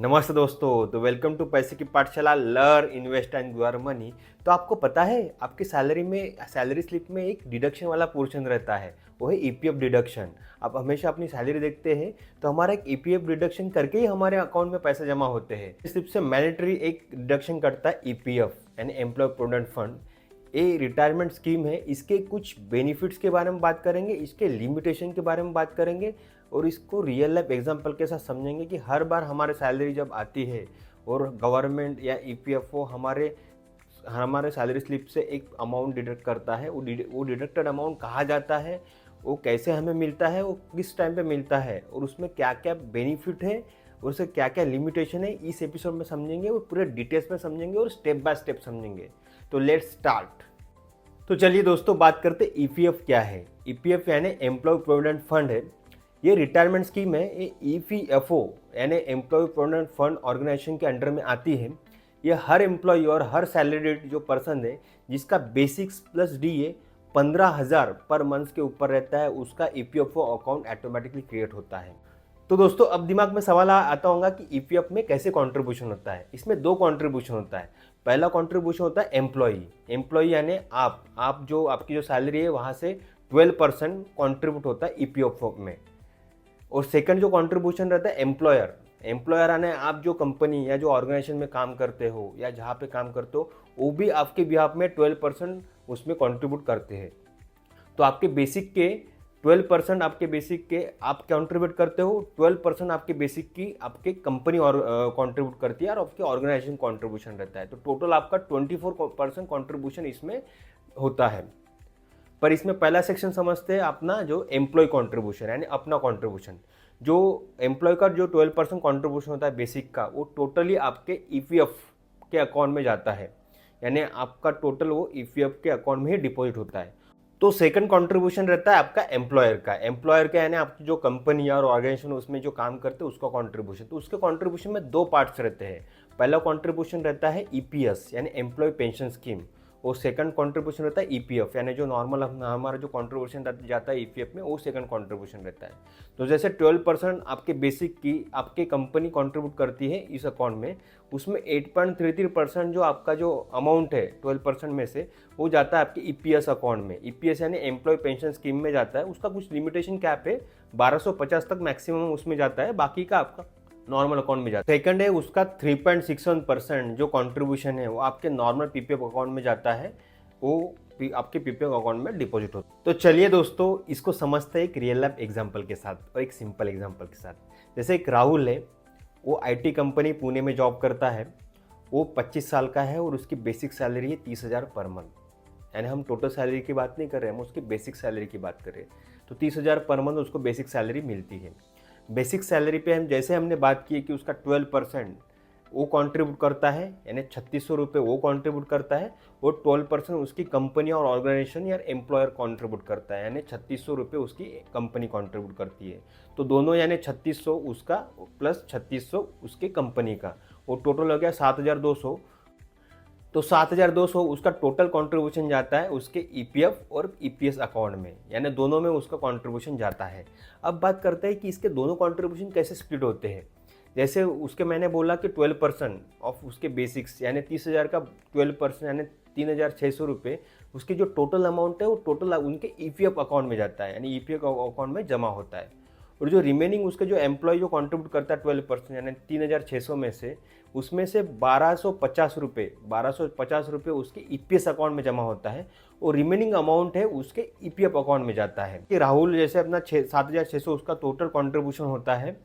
नमस्ते दोस्तों। तो वेलकम टू पैसे की पाठशाला learn invest and grow money. तो आपको पता है आपकी सैलरी स्लिप में एक डिडक्शन वाला पोर्शन रहता है, वो है ईपीएफ डिडक्शन। आप हमेशा अपनी सैलरी देखते हैं तो हमारा एक ईपीएफ डिडक्शन करके ही हमारे अकाउंट में पैसे जमा होते हैं। स्लिप से मैंडेटरी एक डिडक्शन करता है ईपीएफ यानी एम्प्लॉय प्रोविडेंट फंड। ये रिटायरमेंट स्कीम है, इसके कुछ बेनिफिट्स के बारे में बात करेंगे, इसके लिमिटेशन के बारे में बात करेंगे और इसको रियल लाइफ एग्जांपल के साथ समझेंगे कि हर बार हमारे सैलरी जब आती है और गवर्नमेंट या ईपीएफओ हमारे हमारे सैलरी स्लिप से एक अमाउंट डिडक्ट करता है, वो डिडक्टेड अमाउंट कहाँ जाता है, वो कैसे हमें मिलता है, वो किस टाइम पे मिलता है और उसमें क्या क्या बेनिफिट है और उससे क्या क्या लिमिटेशन है, इस एपिसोड में समझेंगे और पूरे डिटेल्स में समझेंगे और स्टेप बाय स्टेप समझेंगे। तो लेट्स स्टार्ट। तो चलिए दोस्तों, बात करते ईपीएफ क्या है। ईपीएफ यानी एम्प्लॉय प्रोविडेंट फंड है। ये रिटायरमेंट स्कीम है। ये ईपीएफओ यानी एम्प्लॉय प्रोविडेंट फंड ऑर्गेनाइजेशन के अंडर में आती है। ये हर एम्प्लॉय और हर सैलरीड जो पर्सन है जिसका basics plus DA 15,000 per month के ऊपर रहता है, उसका ईपीएफओ अकाउंट ऑटोमेटिकली क्रिएट होता है। तो दोस्तों, अब दिमाग में सवाल आता होगा कि ईपीएफ में कैसे कंट्रीब्यूशन होता है। इसमें दो कंट्रीब्यूशन होता है। पहला कंट्रीब्यूशन होता है एम्प्लॉय यानी आप जो आपकी जो सैलरी है वहाँ से 12% कॉन्ट्रीब्यूट होता है ईपीएफओ में। और सेकंड जो कंट्रीब्यूशन रहता है एम्प्लॉयर यानी आप जो कंपनी या जो ऑर्गेनाइजेशन में काम करते हो या जहाँ पे काम करते हो, वो भी आपके बिहाफ में 12% उसमें कंट्रीब्यूट करते हैं। तो आपके बेसिक के 12% आपके बेसिक के आप कंट्रीब्यूट करते हो, 12% आपके बेसिक की आपके कंपनी और कंट्रीब्यूट करती है और आपके ऑर्गेनाइजेशन कंट्रीब्यूशन रहता है। तो टोटल आपका 24% कंट्रीब्यूशन इसमें होता है। पर इसमें पहला सेक्शन समझते हैं अपना जो एम्प्लॉय कंट्रीब्यूशन यानी अपना कंट्रीब्यूशन। जो एम्प्लॉय का जो 12% कंट्रीब्यूशन होता है बेसिक का, वो टोटली आपके ईपीएफ के अकाउंट में जाता है, यानी आपका टोटल वो ईपीएफ के अकाउंट में ही डिपॉजिट होता है। तो सेकंड कंट्रीब्यूशन रहता है आपका एम्प्लॉयर का यानी आपकी जो कंपनी और ऑर्गेनाइजेशन उसमें जो काम करते हैं उसका कंट्रीब्यूशन। तो उसके कंट्रीब्यूशन में दो पार्ट्स रहते हैं। पहला कंट्रीब्यूशन रहता है ईपीएस यानी एम्प्लॉय पेंशन स्कीम, और सेकंड कंट्रीब्यूशन रहता है ईपीएफ यानी जो नॉर्मल हमारा जो कंट्रीब्यूशन जाता है ईपीएफ में, वो सेकंड कंट्रीब्यूशन रहता है। तो जैसे 12% आपके बेसिक की आपकी कंपनी कंट्रीब्यूट करती है इस अकाउंट में, उसमें 8.33% जो आपका जो अमाउंट है 12% में से वो जाता है आपके ईपीएस अकाउंट में। ईपीएस यानी एम्प्लॉय पेंशन स्कीम में जाता है। उसका कुछ लिमिटेशन कैप है, 1250 तक मैक्सिमम उसमें जाता है, बाकी का आपका नॉर्मल अकाउंट में जाता है। सेकंड है उसका 3.61% जो कंट्रीब्यूशन है वो आपके नॉर्मल पीपीएफ अकाउंट में जाता है, वो आपके पीपीएफ अकाउंट में डिपॉजिट होता है। तो चलिए दोस्तों, इसको समझते हैं एक रियल लाइफ एग्जांपल के साथ और एक सिंपल एग्जांपल के साथ। जैसे एक राहुल है, वो आईटी कंपनी पुणे में जॉब करता है। वो 25 साल का है और उसकी बेसिक सैलरी है 30,000 पर मंथ। यानी हम टोटल सैलरी की बात नहीं कर रहे हैं, हम उसकी बेसिक सैलरी की बात कर रहे हैं। तो 30,000 पर मंथ उसको बेसिक सैलरी मिलती है। बेसिक सैलरी पे हमने बात की कि उसका 12% वो कंट्रीब्यूट करता है, यानी 3600 रुपये वो कंट्रीब्यूट करता है, और 12% उसकी कंपनी और ऑर्गेनाइजेशन या एम्प्लॉयर कंट्रीब्यूट करता है, यानी 3600 रुपये उसकी कंपनी कंट्रीब्यूट करती है। तो दोनों यानी 3600 उसका प्लस 3600 उसकी कंपनी का, वो टोटल हो गया 7,200। तो 7,200 उसका टोटल कंट्रीब्यूशन जाता है उसके ईपीएफ और ईपीएस अकाउंट में, यानी दोनों में उसका कंट्रीब्यूशन जाता है। अब बात करते हैं कि इसके दोनों कंट्रीब्यूशन कैसे स्प्लिट होते हैं। जैसे उसके मैंने बोला कि 12% ऑफ उसके बेसिक्स यानी 30,000 का 12% यानी 3,600 रुपये उसकी जो टोटल अमाउंट है वो टोटल उनके ईपीएफ अकाउंट में जाता है, यानी ईपीएफ अकाउंट में जमा होता है। और जो रिमेनिंग उसके जो एम्प्लॉय जो कंट्रीब्यूट करता है 12% यानी 3,600 में से, उसमें से 1,250 रुपये उसके ईपीएस अकाउंट में जमा होता है और रिमेनिंग अमाउंट है उसके ईपीएफ अकाउंट में जाता है। कि राहुल जैसे अपना 7,600 उसका टोटल कंट्रीब्यूशन होता है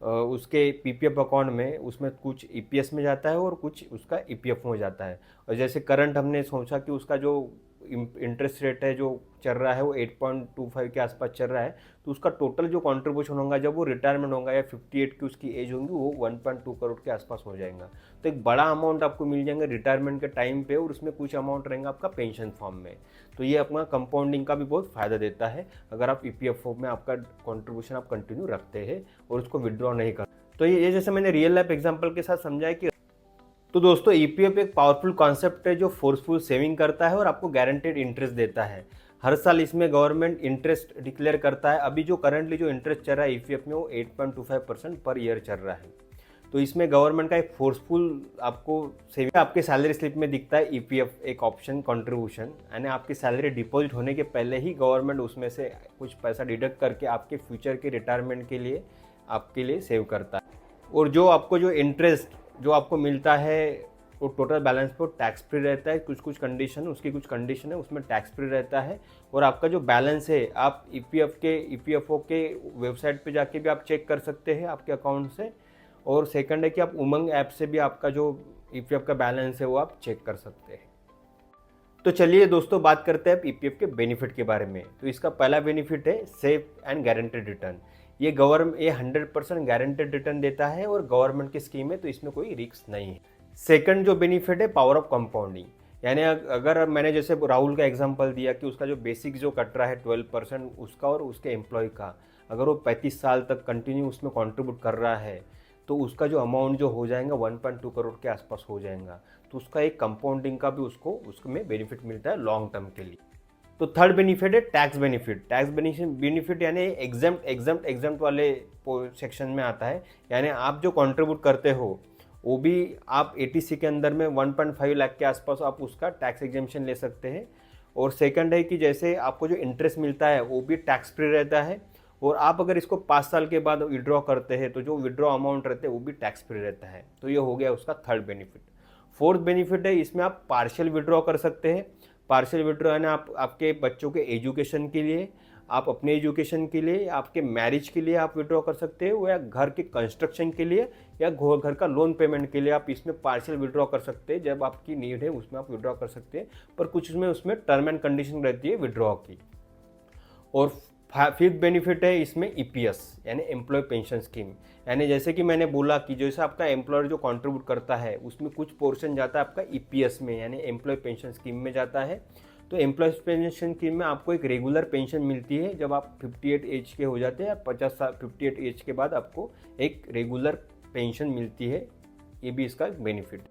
उसके पीपीएफ अकाउंट में, उसमें कुछ ईपीएस में जाता है और कुछ उसका ईपीएफ में जाता है। और जैसे करंट हमने सोचा कि उसका जो इंटरेस्ट रेट है जो चल रहा है वो 8.25 के आसपास चल रहा है, तो उसका टोटल जो कंट्रीब्यूशन होगा जब वो रिटायरमेंट होगा या 58 की उसकी एज होगी, वो 1.2 करोड़ के आसपास हो जाएगा। तो एक बड़ा अमाउंट आपको मिल जाएगा रिटायरमेंट के टाइम पे, और उसमें कुछ अमाउंट रहेगा आपका पेंशन फॉर्म में। तो ये अपना कंपाउंडिंग का भी बहुत फायदा देता है अगर आप ईपीएफओ में आपका कंट्रीब्यूशन आप कंटिन्यू रखते हैं और उसको विड्रॉ नहीं कर। तो ये जैसे मैंने रियल लाइफ एग्जाम्पल के साथ समझाया कि तो दोस्तों, ईपीएफ एक पावरफुल कॉन्सेप्ट है जो फोर्सफुल सेविंग करता है और आपको गारंटेड इंटरेस्ट देता है। हर साल इसमें गवर्नमेंट इंटरेस्ट डिक्लेयर करता है। अभी जो करंटली जो इंटरेस्ट चल रहा है ईपीएफ में वो 8.25% पर ईयर चल रहा है। तो इसमें गवर्नमेंट का एक फोर्सफुल आपको सेविंग आपके सैलरी स्लिप में दिखता है ईपीएफ एक ऑप्शन कंट्रीब्यूशन, यानी आपकी सैलरी डिपॉजिट होने के पहले ही गवर्नमेंट उसमें से कुछ पैसा डिडक्ट करके आपके फ्यूचर के रिटायरमेंट के लिए आपके लिए सेव करता है। और जो आपको जो इंटरेस्ट जो आपको मिलता है वो टोटल बैलेंस पर टैक्स फ्री रहता है। कुछ कंडीशन उसकी कुछ कंडीशन है उसमें टैक्स फ्री रहता है। और आपका जो बैलेंस है आप ईपीएफओ के वेबसाइट पे जाके भी आप चेक कर सकते हैं आपके अकाउंट से। और सेकंड है कि आप उमंग ऐप से भी आपका जो ईपीएफ का बैलेंस है वो आप चेक कर सकते हैं। तो चलिए दोस्तों बात करते हैं ईपीएफ के बेनिफिट के बारे में। तो इसका पहला बेनिफिट है सेफ एंड गारंटेड रिटर्न। ये 100% गारंटेड रिटर्न देता है और गवर्नमेंट की स्कीम है तो इसमें कोई रिस्क नहीं है। सेकंड जो बेनिफिट है पावर ऑफ कंपाउंडिंग, यानी अगर मैंने जैसे राहुल का एग्जांपल दिया कि उसका जो बेसिक जो कट रहा है 12% उसका और उसके एम्प्लॉय का, अगर वो 35 साल तक कंटिन्यू उसमें कंट्रीब्यूट कर रहा है तो उसका जो अमाउंट जो हो जाएगा 1.2 करोड़ के आसपास हो जाएगा। तो उसका एक कंपाउंडिंग का भी उसको उसमें बेनिफिट मिलता है लॉन्ग टर्म के लिए। तो थर्ड बेनिफिट है टैक्स बेनिफिट। टैक्स बेनिफिट यानी एग्जम्प्ट वाले सेक्शन में आता है, यानी आप जो कंट्रीब्यूट करते हो वो भी आप एटीसी के अंदर में 1.5 लाख के आसपास आप उसका टैक्स एग्जेम्पशन ले सकते हैं। और सेकंड है कि जैसे आपको जो इंटरेस्ट मिलता है वो भी टैक्स फ्री रहता है। और आप अगर इसको 5 साल के बाद विड्रॉ करते हैं तो जो विड्रॉ अमाउंट रहते हैं वो भी टैक्स फ्री रहता है। तो ये हो गया उसका थर्ड बेनिफिट। फोर्थ बेनिफिट है इसमें आप पार्शियल विड्रॉ कर सकते हैं। पार्शियल विड्रॉ है ना आप आपके बच्चों के एजुकेशन के लिए, आप अपने एजुकेशन के लिए, आपके मैरिज के लिए आप विड्रॉ कर सकते हो, या घर के कंस्ट्रक्शन के लिए, या घर का लोन पेमेंट के लिए आप इसमें पार्शियल विड्रॉ कर सकते हैं। जब आपकी नीड है उसमें आप विड्रॉ कर सकते हैं, पर कुछ उसमें टर्म एंड कंडीशन रहती है विड्रॉ की। और फिफ्थ बेनिफिट है इसमें ईपीएस यानी एम्प्लॉय पेंशन स्कीम, यानी जैसे कि मैंने बोला कि जैसे आपका एम्प्लॉयर जो कंट्रीब्यूट करता है उसमें कुछ पोर्शन जाता है आपका ईपीएस में यानी एम्प्लॉय पेंशन स्कीम में जाता है। तो एम्प्लॉय पेंशन स्कीम में आपको एक रेगुलर पेंशन मिलती है जब आप 58 एज के हो जाते हैं, 58 एज के बाद आपको एक रेगुलर पेंशन मिलती है। ये भी इसका बेनिफिट।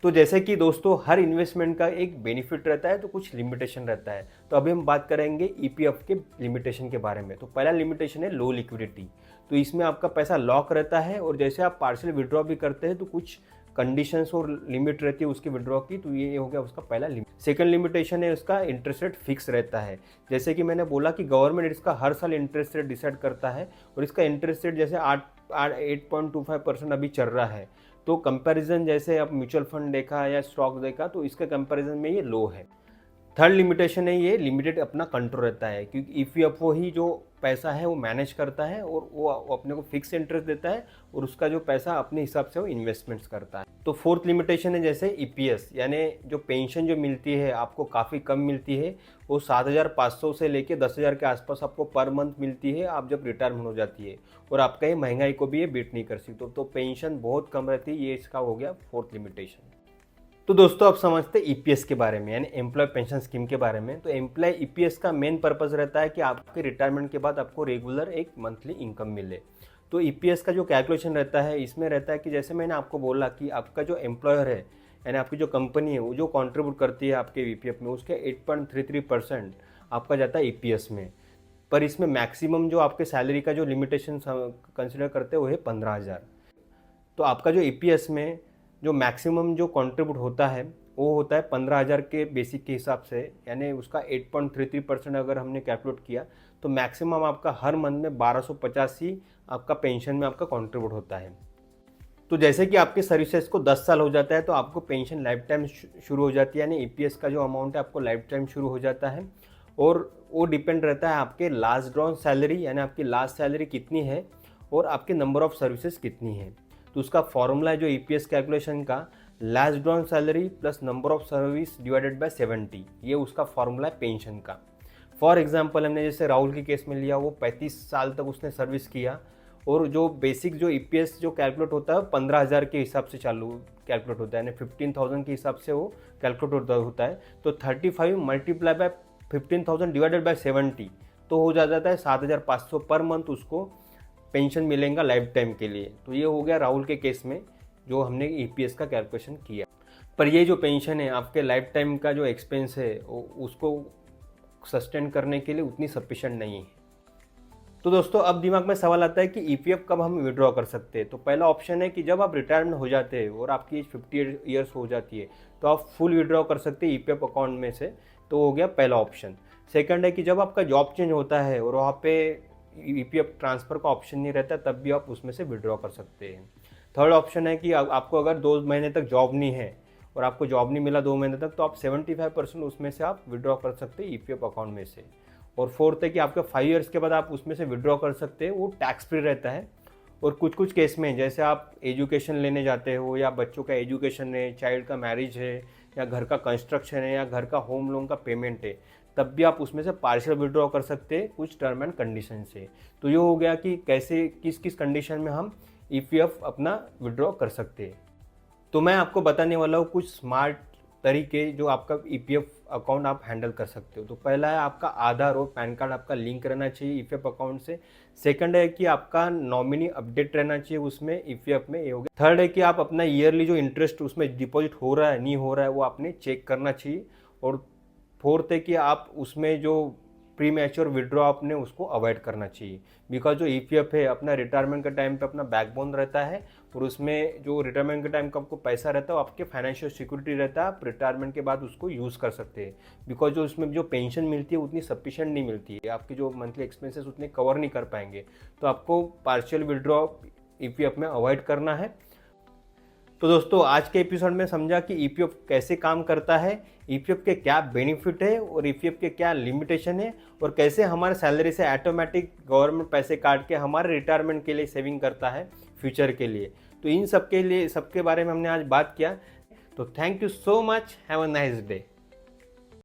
तो जैसे कि दोस्तों हर इन्वेस्टमेंट का एक बेनिफिट रहता है तो कुछ लिमिटेशन रहता है। तो अभी हम बात करेंगे ईपीएफ के लिमिटेशन के बारे में। तो पहला लिमिटेशन है लो लिक्विडिटी। तो इसमें आपका पैसा लॉक रहता है और जैसे आप पार्शियल विड्रॉ भी करते हैं तो कुछ कंडीशंस और लिमिट रहती है उसकी विड्रॉ की। तो ये हो गया उसका पहला लिमिट। सेकंड लिमिटेशन है उसका इंटरेस्ट रेट फिक्स रहता है। जैसे कि मैंने बोला कि गवर्नमेंट इसका हर साल इंटरेस्ट रेट डिसाइड करता है और इसका इंटरेस्ट रेट जैसे 8.25% अभी चल रहा है। तो कंपैरिजन जैसे आप म्यूचुअल फंड देखा या स्टॉक देखा तो इसके कंपैरिजन में ये लो है। थर्ड लिमिटेशन है ये लिमिटेड अपना कंट्रोल रहता है, क्योंकि ईपीएफओ ही जो पैसा है वो मैनेज करता है और वो अपने को फिक्स इंटरेस्ट देता है और उसका जो पैसा अपने हिसाब से वो इन्वेस्टमेंट्स करता है। तो फोर्थ लिमिटेशन है जैसे ईपीएस यानी जो पेंशन जो मिलती है आपको काफ़ी कम मिलती है। वो 7,500 से लेके 10,000 के आसपास आपको पर मंथ मिलती है आप जब रिटायरमेंट हो जाती है। और आपका ये महंगाई को भी ये बीट नहीं कर सकते। तो पेंशन बहुत कम रहती है, ये इसका हो गया फोर्थ लिमिटेशन। तो दोस्तों आप समझते हैं ईपीएस के बारे में यानी एम्प्लॉय पेंशन स्कीम के बारे में। तो एम्प्लॉय ईपीएस का मेन पर्पस रहता है कि आपके रिटायरमेंट के बाद आपको रेगुलर एक मंथली इनकम मिले। तो ईपीएस का जो कैलकुलेशन रहता है इसमें रहता है कि जैसे मैंने आपको बोला कि आपका जो एम्प्लॉयर है यानी आपकी जो कंपनी है वो जो कंट्रीब्यूट करती है आपके ईपीएफ में उसके 8.33% आपका जाता है ईपीएस में। पर इसमें मैक्सिमम जो आपके सैलरी का जो लिमिटेशन कंसिडर करते हैं वो है 15,000। तो आपका जो ईपीएस में जो मैक्सिमम जो कंट्रीब्यूट होता है वो होता है 15,000 के बेसिक के हिसाब से, यानी उसका 8.33% अगर हमने कैलकुलेट किया तो मैक्सिमम आपका हर मंथ में 1250 ही आपका पेंशन में आपका कंट्रीब्यूट होता है। तो जैसे कि आपके सर्विसेज को 10 साल हो जाता है तो आपको पेंशन लाइफ टाइम शुरू हो जाती है, यानी ईपीएस का जो अमाउंट है आपको लाइफ टाइम शुरू हो जाता है। और वो डिपेंड रहता है आपके लास्ट ड्रॉन सैलरी यानी आपकी लास्ट सैलरी कितनी है और आपके नंबर ऑफ सर्विसेज कितनी है। तो उसका फॉर्मूला है जो ईपीएस कैलकुलेशन का last drawn salary plus number of service divided by 70, ये उसका फॉर्मूला है पेंशन का। फॉर एग्जांपल हमने जैसे राहुल के केस में लिया, वो 35 साल तक उसने सर्विस किया और जो बेसिक जो ईपीएस जो कैलकुलेट होता है 15,000 के हिसाब से चालू कैलकुलेट होता है, यानी 15,000 के हिसाब से वो कैलकुलेट होता है। तो 35 मल्टीप्लाई बाय 15,000 डिवाइडेड बाय 70 तो हो जाता है 7,500 पर मंथ उसको पेंशन मिलेगा लाइफ टाइम के लिए। तो ये हो गया राहुल के केस में जो हमने ईपीएस का कैलकुलेशन किया। पर ये जो पेंशन है आपके लाइफ टाइम का जो एक्सपेंस है उसको सस्टेन करने के लिए उतनी सफिशिएंट नहीं है। तो दोस्तों अब दिमाग में सवाल आता है कि ईपीएफ कब हम विड्रॉ कर सकते हैं। तो पहला ऑप्शन है कि जब आप रिटायरमेंट हो जाते हैं और आपकी एज 50 ईयर्स हो जाती है तो आप फुल विड्रॉ कर सकते हैं ईपीएफ अकाउंट में से। तो हो गया पहला ऑप्शन। सेकंड है कि जब आपका जॉब चेंज होता है और वहाँ पे ईपीएफ ट्रांसफ़र का ऑप्शन नहीं रहता तब भी आप उसमें से विड्रॉ कर सकते हैं। थर्ड ऑप्शन है कि आपको अगर 2 महीने तक जॉब नहीं है और आपको जॉब नहीं मिला 2 महीने तक तो आप 75% उसमें से आप विड्रॉ कर सकते हैं ईपीएफ अकाउंट में से। और फोर्थ है कि आपके 5 ईयर्स के बाद आप उसमें से विड्रॉ कर सकते हैं, वो टैक्स फ्री रहता है। और कुछ कुछ केस में जैसे आप एजुकेशन लेने जाते हो या बच्चों का एजुकेशन है, चाइल्ड का मैरिज है या घर का कंस्ट्रक्शन है या घर का होम लोन का पेमेंट है, तब भी आप उसमें से पार्शियल विड्रॉ कर सकते हैं कुछ टर्म एंड कंडीशन से। तो ये हो गया कि कैसे किस किस कंडीशन में हम ईपीएफ अपना विड्रॉ कर सकते हैं। तो मैं आपको बताने वाला हूँ कुछ स्मार्ट तरीके जो आपका ईपीएफ अकाउंट आप हैंडल कर सकते हो। तो पहला है आपका आधार और पैन कार्ड आपका लिंक रहना चाहिए ईपीएफ अकाउंट से। सेकंड है कि आपका नॉमिनी अपडेट रहना चाहिए उसमें ईपीएफ में, ये हो गया। थर्ड है कि आप अपना ईयरली जो इंटरेस्ट उसमें डिपॉजिट हो रहा है नहीं हो रहा है वो आपने चेक करना चाहिए। और फोर्थ है कि आप उसमें जो प्री मैच्योर विड्रॉ आपने उसको अवॉइड करना चाहिए। बिकॉज जो ईपीएफ है अपना रिटायरमेंट के टाइम पे अपना बैकबोन रहता है और उसमें जो रिटायरमेंट के टाइम का आपको पैसा रहता है वो आपके फाइनेंशियल सिक्योरिटी रहता है, आप रिटायरमेंट के बाद उसको यूज़ कर सकते हैं। बिकॉज जो उसमें जो पेंशन मिलती है उतनी सफिशिएंट नहीं मिलती है, आपके जो मंथली एक्सपेंसेस उतने कवर नहीं कर पाएंगे। तो आपको पार्शियल विड्रॉ ईपीएफ में अवॉइड करना है। तो दोस्तों आज के एपिसोड में समझा कि ईपीएफ कैसे काम करता है, ईपीएफ के क्या बेनिफिट है और ईपीएफ के क्या लिमिटेशन है, और कैसे हमारे सैलरी से ऑटोमेटिक गवर्नमेंट पैसे काट के हमारे रिटायरमेंट के लिए सेविंग करता है फ्यूचर के लिए। तो इन सब के बारे में हमने आज बात किया। तो thank you so much, have a nice day.